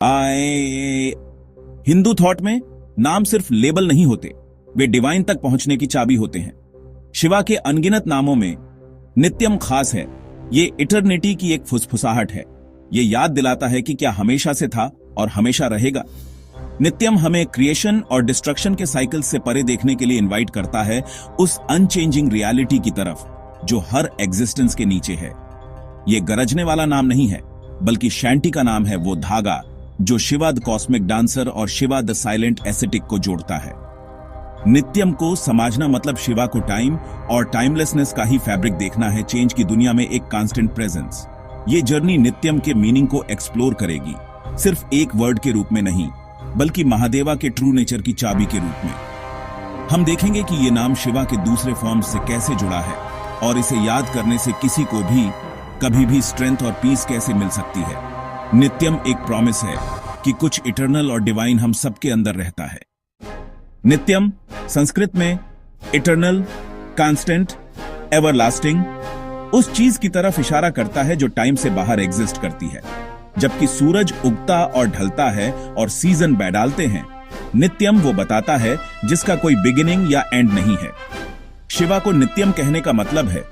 आए हिंदू थॉट में नाम सिर्फ लेबल नहीं होते, वे डिवाइन तक पहुंचने की चाबी होते हैं। शिवा के अनगिनत नामों में नित्यम खास है। ये इटर्निटी की एक फुसफुसाहट है। ये याद दिलाता है कि क्या हमेशा से था और हमेशा रहेगा। नित्यम हमें क्रिएशन और डिस्ट्रक्शन के साइकिल से परे देखने के लिए इनवाइट करता है, उस अनचेंजिंग रियलिटी की तरफ जो हर एग्जिस्टेंस के नीचे है। ये गरजने वाला नाम नहीं है, बल्कि शैंटी का नाम है, वो धागा जो शिवा द कॉस्मिक डांसर और शिवा द साइलेंट एसेटिक को जोड़ता है। नित्यम को समझना मतलब शिवा को टाइम और टाइमलेसनेस का ही फैब्रिक देखना है, चेंज की दुनिया में एक कांस्टेंट प्रेजेंस। ये जर्नी नित्यम के मीनिंग को एक्सप्लोर करेगी, सिर्फ एक वर्ड के रूप में नहीं, बल्कि महादेवा के ट्रू नेचर की चाबी के रूप में। हम देखेंगे कि ये नाम शिवा के दूसरे फॉर्म से कैसे जुड़ा है और इसे याद करने से किसी को भी कभी भी स्ट्रेंथ और पीस कैसे मिल सकती है। नित्यम एक प्रॉमिस है कि कुछ इटर्नल और डिवाइन हम सबके अंदर रहता है। नित्यम संस्कृत में इटर्नल, कांस्टेंट, एवरलास्टिंग उस चीज की तरफ इशारा करता है जो टाइम से बाहर एग्जिस्ट करती है। जबकि सूरज उगता और ढलता है और सीजन बैडालते हैं, नित्यम वो बताता है जिसका कोई बिगिनिंग या एंड नहीं है। शिवा को नित्यम कहने का मतलब है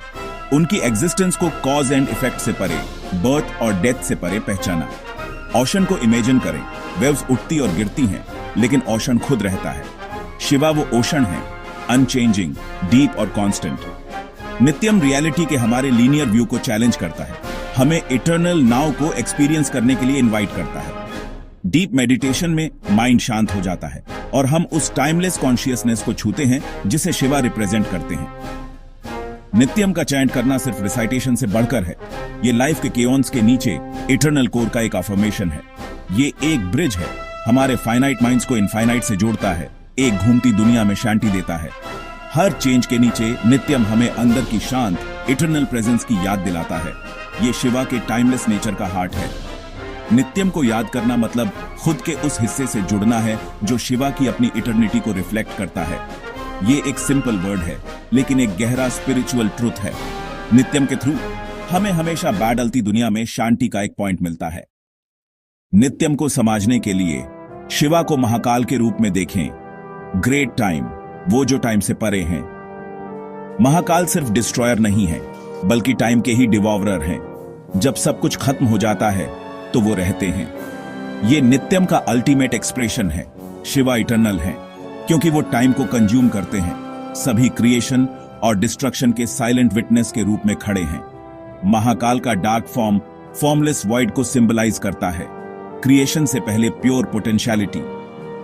उनकी एग्जिस्टेंस को कॉज एंड इफेक्ट से परे, बर्थ और डेथ से परे पहचाना। ओशन को इमेजिन करें, वेव्स उठती और गिरती हैं, लेकिन ओशन खुद रहता है। शिवा वो ओशन है, अनचेंजिंग, डीप और कांस्टेंट। नित्यम रियलिटी के हमारे लीनियर व्यू को चैलेंज करता है, हमें इटर्नल नाउ को एक्सपीरियंस करने के लिए इनवाइट करता है। डीप मेडिटेशन में माइंड शांत हो जाता है और हम उस टाइमलेस कॉन्शियसनेस को छूते हैं जिसे शिवा रिप्रेजेंट करते हैं। नित्यम का चैंट करना सिर्फ रिसाइटेशन से बढ़कर है। ये लाइफ के केओन्स के नीचे इटर्नल कोर का एक अफर्मेशन है। ये एक ब्रिज है, हमारे फाइनाइट माइंड्स को इनफाइनाइट से जोड़ता है, एक घूमती दुनिया में शांति देता है। हर चेंज के नीचे नित्यम हमें अंदर की शांत इटर्नल प्रेजेंस की याद दिलाता है। ये शिवा के टाइमलेस नेचर का हार्ट है। नित्यम को याद करना मतलब खुद के उस हिस्से से जुड़ना है जो शिवा की अपनी इटर्निटी को रिफ्लेक्ट करता है। ये एक सिंपल वर्ड है, लेकिन एक गहरा स्पिरिचुअल ट्रुथ है। नित्यम के थ्रू हमें हमेशा बैडलती दुनिया में शांति का एक पॉइंट मिलता है। नित्यम को समझने के लिए शिवा को महाकाल के रूप में देखें, ग्रेट टाइम, वो जो टाइम से परे हैं। महाकाल सिर्फ डिस्ट्रॉयर नहीं है, बल्कि टाइम के ही डिवॉवरर हैं। जब सब कुछ खत्म हो जाता है तो वो रहते हैं। ये नित्यम का अल्टीमेट एक्सप्रेशन है। शिवा इटर्नल है क्योंकि वो टाइम को कंज्यूम करते हैं, सभी क्रिएशन और डिस्ट्रक्शन के साइलेंट विटनेस के रूप में खड़े हैं। महाकाल का डार्क फॉर्म फॉर्मलेस वॉइड को सिंबलाइज करता है, क्रिएशन से पहले प्योर पोटेंशियलिटी।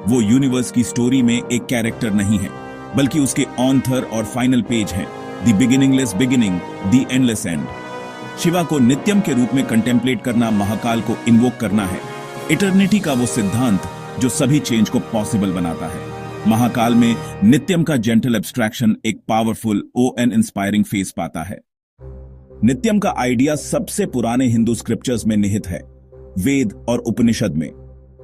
वो यूनिवर्स की स्टोरी में एक कैरेक्टर नहीं है, बल्कि उसके ऑथर और फाइनल पेज हैं, the beginningless beginning, the endless and. Shiva को नित्यम के रूप में कंटेम्पलेट करना महाकाल को इन्वोक करना है, इटर्निटी का वो सिद्धांत जो सभी चेंज को पॉसिबल बनाता है। महाकाल में नित्यम का जेंटल एब्स्ट्रैक्शन एक पावरफुल एंड इंस्पायरिंग फेस पाता है। नित्यम का आइडिया सबसे पुराने हिंदू स्क्रिप्चर्स में निहित है, वेद और उपनिषद में।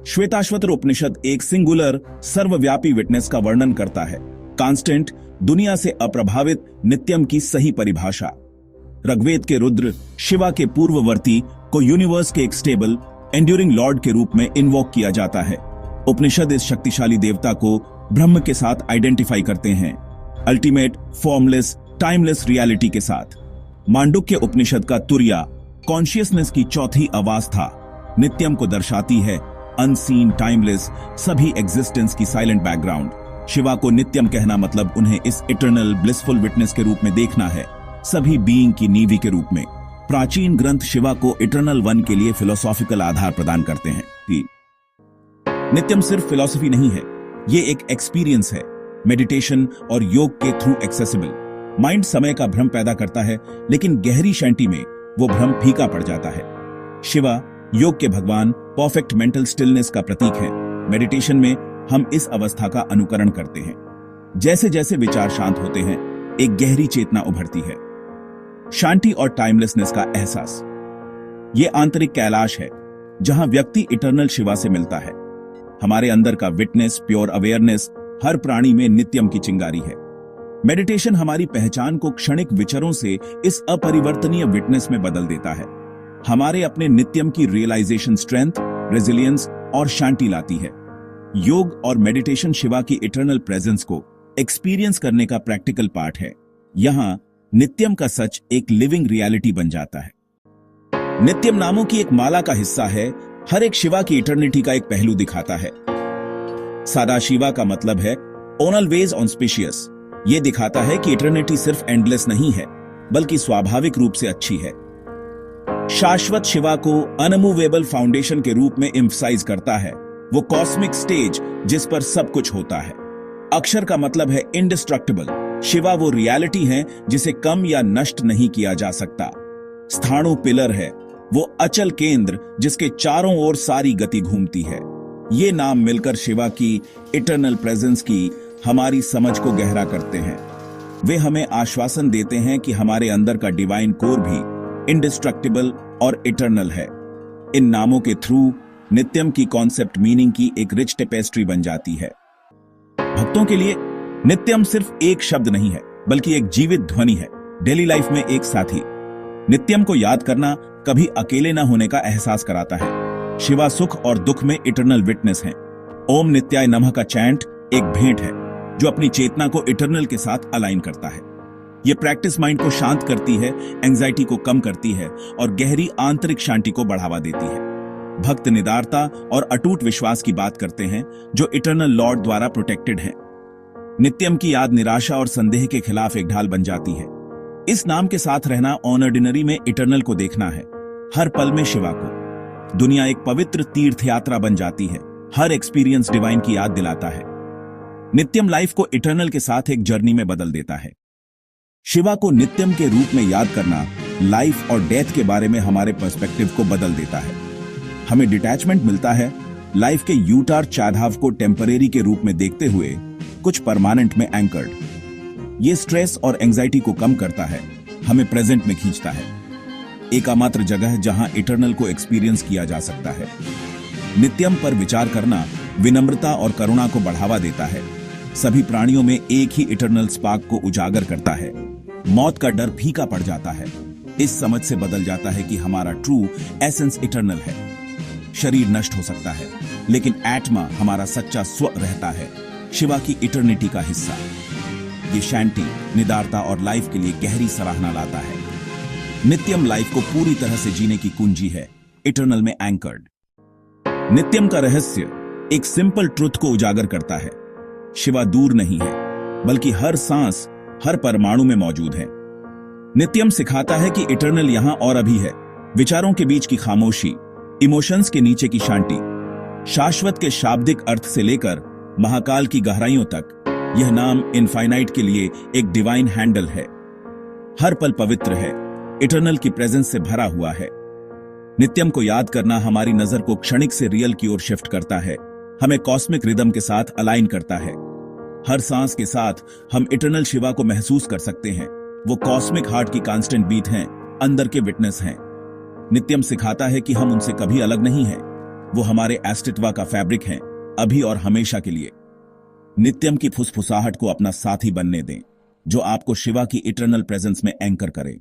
श्वेताश्वतर उपनिषद एक सिंगुलर सर्वव्यापी विटनेस का वर्णन करता है, कांस्टेंट, दुनिया से अप्रभावित नित्यम की सही परिभाषा। ऋग्वेद के रुद्र शिवा के पूर्ववर्ती को यूनिवर्स के एक स्टेबल एंड्यूरिंग लॉर्ड के रूप में इन्वोक किया जाता है। उपनिषद इस शक्तिशाली देवता को ब्रह्म के साथ आइडेंटिफाई करते हैं, अल्टीमेट फॉर्मलेस टाइमलेस रियलिटी के साथ। मांडुक्य उपनिषद का तुर्या कॉन्शियसनेस की चौथी आवाज था, नित्यम को दर्शाती है, अनसीन, टाइमलेस, सभी एग्जिस्टेंस की साइलेंट बैकग्राउंड। शिवा को नित्यम कहना मतलब उन्हें इस इटर्नल ब्लिसफुल विटनेस के रूप में देखना है, सभी बीइंग की नींव के रूप में। प्राचीन ग्रंथ शिवा को इटर्नल वन के लिए फिलोसॉफिकल आधार प्रदान करते हैं। नित्यम सिर्फ फिलॉसफी नहीं है, ये एक एक्सपीरियंस है, मेडिटेशन और योग के थ्रू एक्सेसिबल। माइंड समय का भ्रम पैदा करता है, लेकिन गहरी शांति में वो भ्रम फीका पड़ जाता है। शिवा योग के भगवान, परफेक्ट मेंटल स्टिलनेस का प्रतीक है। मेडिटेशन में हम इस अवस्था का अनुकरण करते हैं। जैसे जैसे विचार शांत होते हैं, एक गहरी चेतना उभरती है, शांति और टाइमलेसनेस का एहसास। ये आंतरिक कैलाश है जहां व्यक्ति इटर्नल शिवा से मिलता है। हमारे अंदर का विटनेस, प्योर अवेयरनेस, हर प्राणी में नित्यम की चिंगारी है। मेडिटेशन हमारी पहचान को क्षणिक विचारों से इस अपरिवर्तनीय विटनेस में बदल देता है। हमारे अपने नित्यम की रियलाइजेशन स्ट्रेंथ, रेजिलियंस और शांति लाती है। योग और मेडिटेशन शिवा की इटर्नल प्रेजेंस को एक्सपीरियंस करने का प्रैक्टिकल पार्ट है। यहां नित्यम का सच एक लिविंग रियलिटी बन जाता है। नित्यम नामों की एक माला का हिस्सा है, हर एक शिवा की इटर्निटी का एक पहलू दिखाता है। सादा शिवा का मतलब है ऑलवेज ऑस्पिशियस। यह दिखाता है कि इटर्निटी सिर्फ एंडलेस नहीं है, बल्कि स्वाभाविक रूप से अच्छी है। शाश्वत शिवा को अनमूवेबल फाउंडेशन के रूप में एम्फसाइज करता है, वो कॉस्मिक स्टेज जिस पर सब कुछ होता है। अक्षर का मतलब है इंडिस्ट्रक्टिबल। शिवा वो रियलिटी है जिसे कम या नष्ट नहीं किया जा सकता। स्थाणु पिलर है, वो अचल केंद्र जिसके चारों ओर सारी गति घूमती है। ये नाम मिलकर शिवा की इटर्नल प्रेजेंस की हमारी समझ को गहरा करते हैं। वे हमें आश्वासन देते हैं कि हमारे अंदर का डिवाइन कोर भी इंडिस्ट्रक्टिबल और इटर्नल है। इन नामों के थ्रू नित्यम की कॉन्सेप्ट मीनिंग की एक रिच टेपेस्ट्री बन जाती है। भक्तों के लिए नित्यम सिर्फ एक शब्द नहीं है, बल्कि एक जीवित ध्वनि है, डेली लाइफ में एक साथी। नित्यम को याद करना कभी अकेले न होने का एहसास कराता है। शिवा सुख और दुख में इटर्नल विटनेस है। ओम नित्याय नमः का चैंट एक भेंट है जो अपनी चेतना को इटर्नल के साथ अलाइन करता है। यह प्रैक्टिस माइंड को शांत करती है, एंजाइटी को कम करती है और गहरी आंतरिक शांति को बढ़ावा देती है। भक्त निदारता और अटूट विश्वास की बात करते हैं जो इटर्नल लॉर्ड द्वारा प्रोटेक्टेड है। नित्यम की याद निराशा और संदेह के खिलाफ एक ढाल बन जाती है। इस नाम के साथ रहना ऑर्डिनरी में इटर्नल को देखना है, हर पल में शिवा को। दुनिया एक पवित्र तीर्थ यात्रा बन जाती है, हर एक्सपीरियंस डिवाइन की याद दिलाता है। नित्यम लाइफ को इटर्नल के साथ एक जर्नी में बदल देता है। शिवा को नित्यम के रूप में याद करना लाइफ और डेथ के बारे में हमारे पर्सपेक्टिव को बदल देता है। हमें डिटैचमेंट मिलता है, लाइफ के यूटार चाधाव को टेम्परेरी के रूप में देखते हुए कुछ परमानेंट में एंकर्ड। ये स्ट्रेस और एंजाइटी को कम करता है, हमें प्रेजेंट में खींचता है, एकमात्र जगह जहां इटर्नल को एक्सपीरियंस किया जा सकता है। नित्यम पर विचार करना विनम्रता और करुणा को बढ़ावा देता है, सभी प्राणियों में एक ही इटर्नल स्पार्क को उजागर करता है। मौत का डर फीका पड़ जाता है, इस समझ से बदल जाता है कि हमारा ट्रू एसेंस इटर्नल है। शरीर नष्ट हो सकता है, लेकिन आत्मा हमारा सच्चा स्व रहता है, शिवा की इटर्निटी का हिस्सा। ये शांति, निदारता और लाइफ के लिए गहरी सराहना लाता है। नित्यम लाइफ को पूरी तरह से जीने की कुंजी है, इटर्नल में एंकर्ड। नित्यम का रहस्य एक सिंपल ट्रुथ को उजागर करता है, शिवा दूर नहीं है, बल्कि हर सांस, हर परमाणु में मौजूद है। नित्यम सिखाता है कि इटर्नल यहां और अभी है, विचारों के बीच की खामोशी, इमोशंस के नीचे की शांति, शाश्वत के शाब्दिक अर्थ से लेकर महाकाल की गहराइयों तक। यह नाम इनफाइनाइट के लिए एक डिवाइन हैंडल है, हर पल पवित्र है, इटर्नल की प्रेजेंस से भरा हुआ है। नित्यम को याद करना हमारी नजर को क्षणिक से रियल की ओर शिफ्ट करता है, हमें कॉस्मिक रिदम के साथ अलाइन करता है। हर सांस के साथ हम इटर्नल शिवा को महसूस कर सकते हैं, वो कॉस्मिक हार्ट की कांस्टेंट बीट हैं, अंदर के विटनेस हैं। नित्यम सिखाता है कि हम उनसे कभी अलग नहीं हैं, वो हमारे अस्तित्व का फैब्रिक हैं, अभी और हमेशा के लिए। नित्यम की फुसफुसाहट को अपना साथी बनने दें, जो आपको शिवा की इटर्नल प्रेजेंस में एंकर करे।